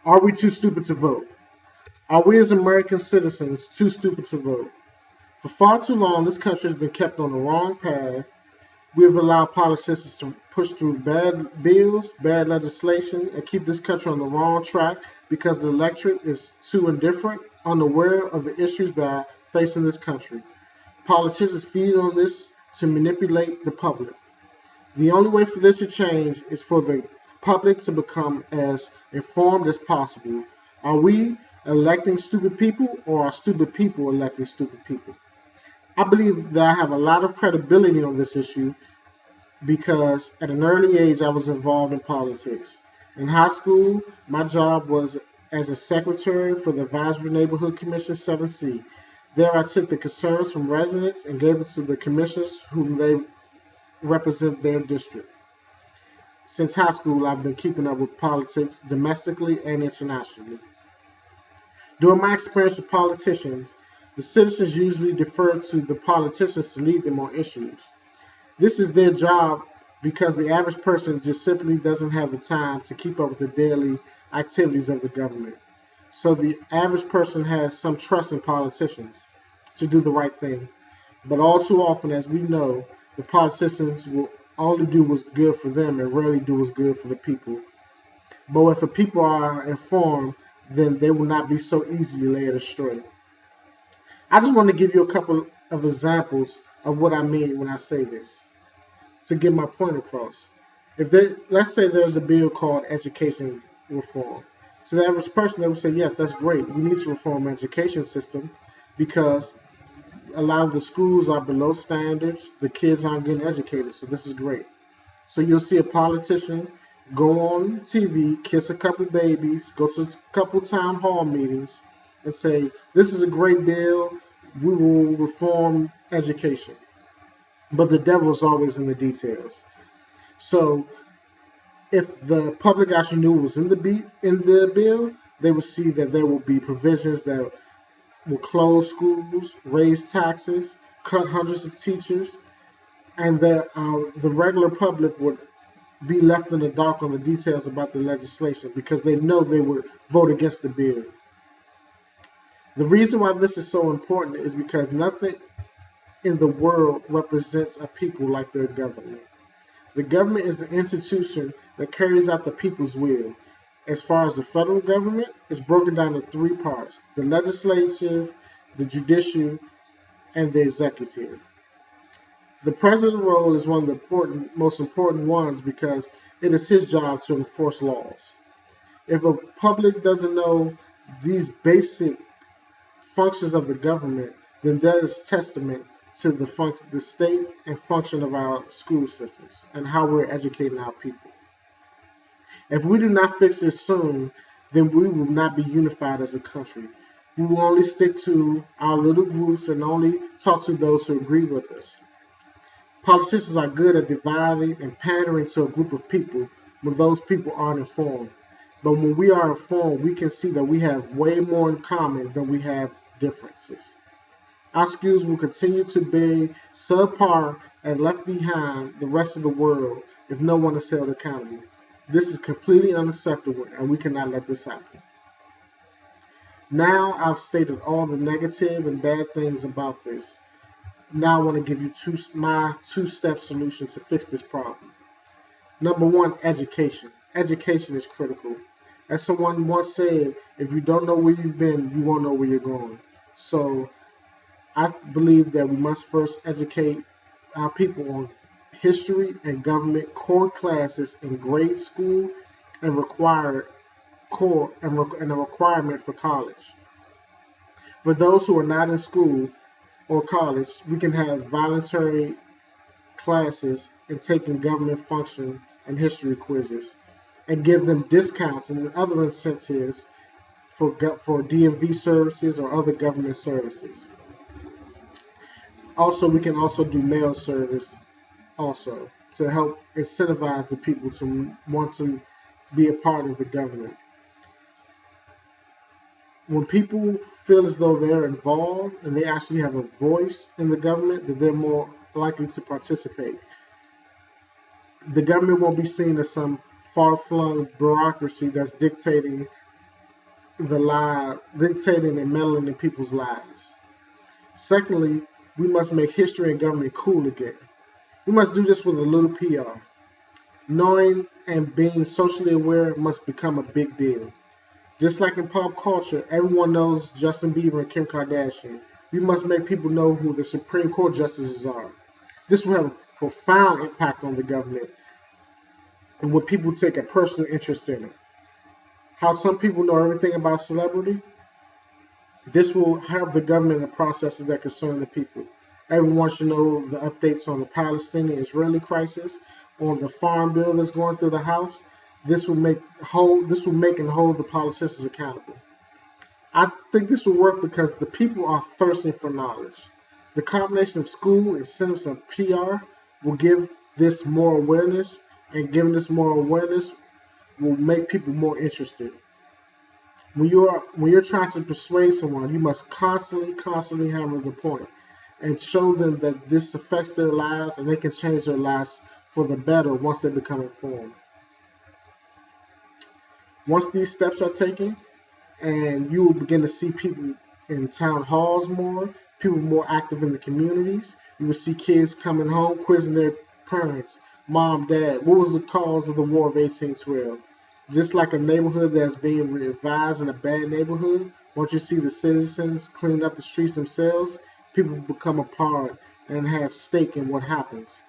Are we too stupid to vote? Are we as American citizens too stupid to vote? For far too long, this country has been kept on the wrong path. We have allowed politicians to push through bad bills, bad legislation, and keep this country on the wrong track because the electorate is too indifferent, unaware of the issues that are facing this country. Politicians feed on this to manipulate the public. The only way for this to change is for the public to become as informed as possible. Are we electing stupid people, or are stupid people electing stupid people? I believe that I have a lot of credibility on this issue because at an early age I was involved in politics. In high school, my job was as a secretary for the Advisory Neighborhood Commission 7C. There I took the concerns from residents and gave it to the commissioners whom they represent their district. Since high school, I've been keeping up with politics domestically and internationally. During my experience with politicians, the citizens usually defer to the politicians to lead them on issues. This is their job because the average person just simply doesn't have the time to keep up with the daily activities of the government. So the average person has some trust in politicians to do the right thing. But all too often, as we know, the politicians will only do what's good for them and rarely do what's good for the people. But if the people are informed, then they will not be so easily led astray. I just want to give you a couple of examples of what I mean when I say this to get my point across. Let's say there's a bill called education reform. So the average person, they would say, yes, that's great. We need to reform the education system because a lot of the schools are below standards. The kids aren't getting educated, so this is great. So you'll see a politician go on TV, kiss a couple babies, go to a couple town hall meetings, and say, this is a great bill. We will reform education. But the devil is always in the details. So if the public actually knew what was in the bill, they would see that there will be provisions that will close schools, raise taxes, cut hundreds of teachers, and that the regular public would be left in the dark on the details about the legislation because they know they would vote against the bill. The reason why this is so important is because nothing in the world represents a people like their government. The government is the institution that carries out the people's will. As far as the federal government, it's broken down into three parts: the legislative, the judicial, and the executive. The president's role is one of the most important ones because it is his job to enforce laws. If a public doesn't know these basic functions of the government, then that is testament to the state and function of our school systems and how we're educating our people. If we do not fix this soon, then we will not be unified as a country. We will only stick to our little groups and only talk to those who agree with us. Politicians are good at dividing and pandering to a group of people when those people aren't informed. But when we are informed, we can see that we have way more in common than we have differences. Our schools will continue to be subpar and left behind the rest of the world if no one is held accountable. This is completely unacceptable, and we cannot let this happen. Now I've stated all the negative and bad things about this. Now I want to give you my two-step solution to fix this problem. Number one, education. Education is critical. As someone once said, if you don't know where you've been, you won't know where you're going. So I believe that we must first educate our people on history and government core classes in grade school and required core and a requirement for college. For those who are not in school or college, we can have voluntary classes and taking government function and history quizzes and give them discounts and other incentives for DMV services or other government services. Also, we can also do mail service also to help incentivize the people to want to be a part of the government. When people feel as though they're involved and they actually have a voice in the government, that they're more likely to participate. The government won't be seen as some far-flung bureaucracy that's dictating dictating and meddling in people's lives. Secondly, we must make history and government cool again. We must do this with a little PR. Knowing and being socially aware must become a big deal. Just like in pop culture, everyone knows Justin Bieber and Kim Kardashian. We must make people know who the Supreme Court justices are. This will have a profound impact on the government and when people take a personal interest in it. How some people know everything about celebrity, this will have the government and processes that concern the people. Everyone should know the updates on the Palestinian-Israeli crisis, on the farm bill that's going through the House. This will make and hold the politicians accountable. I think this will work because the people are thirsting for knowledge. The combination of school, incentives, and PR will give this more awareness, and giving this more awareness will make people more interested. When you're trying to persuade someone, you must constantly hammer the point and show them that this affects their lives and they can change their lives for the better once they become informed. Once these steps are taken, and you will begin to see people in town halls more, people more active in the communities. You will see kids coming home, quizzing their parents, mom, dad, what was the cause of the War of 1812? Just like a neighborhood that's being revised in a bad neighborhood, once you see the citizens clean up the streets themselves, people become a part and have stake in what happens.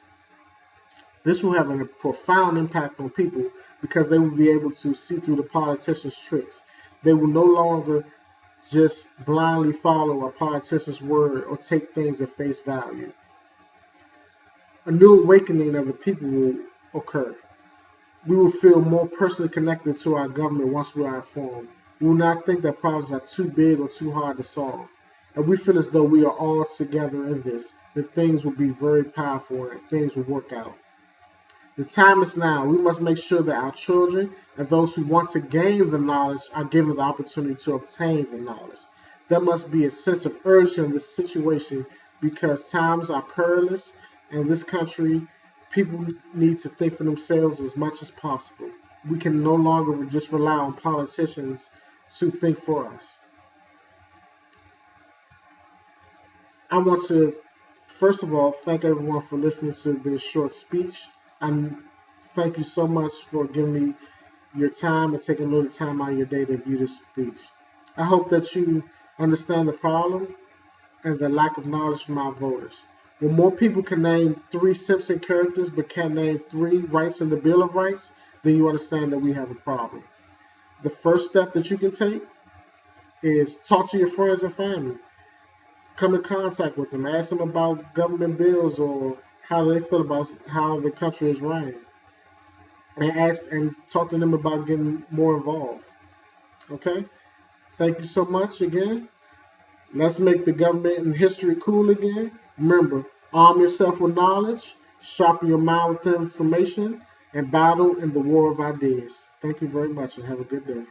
This will have a profound impact on people because they will be able to see through the politicians' tricks. They will no longer just blindly follow a politician's word or take things at face value. A new awakening of the people will occur. We will feel more personally connected to our government once we are informed. We will not think that problems are too big or too hard to solve. And we feel as though we are all together in this, that things will be very powerful and things will work out. The time is now. We must make sure that our children and those who want to gain the knowledge are given the opportunity to obtain the knowledge. There must be a sense of urgency in this situation because times are perilous, and in this country, people need to think for themselves as much as possible. We can no longer just rely on politicians to think for us. I want to, first of all, thank everyone for listening to this short speech. And thank you so much for giving me your time and taking a little time out of your day to view this speech. I hope that you understand the problem and the lack of knowledge from our voters. When more people can name 3 Simpson characters but can't name 3 rights in the Bill of Rights, then you understand that we have a problem. The first step that you can take is talk to your friends and family. Come in contact with them. Ask them about government bills or how they feel about how the country is ran, and ask and talk to them about getting more involved. Okay? Thank you so much again. Let's make the government and history cool again. Remember, arm yourself with knowledge, sharpen your mind with information, and battle in the war of ideas. Thank you very much and have a good day.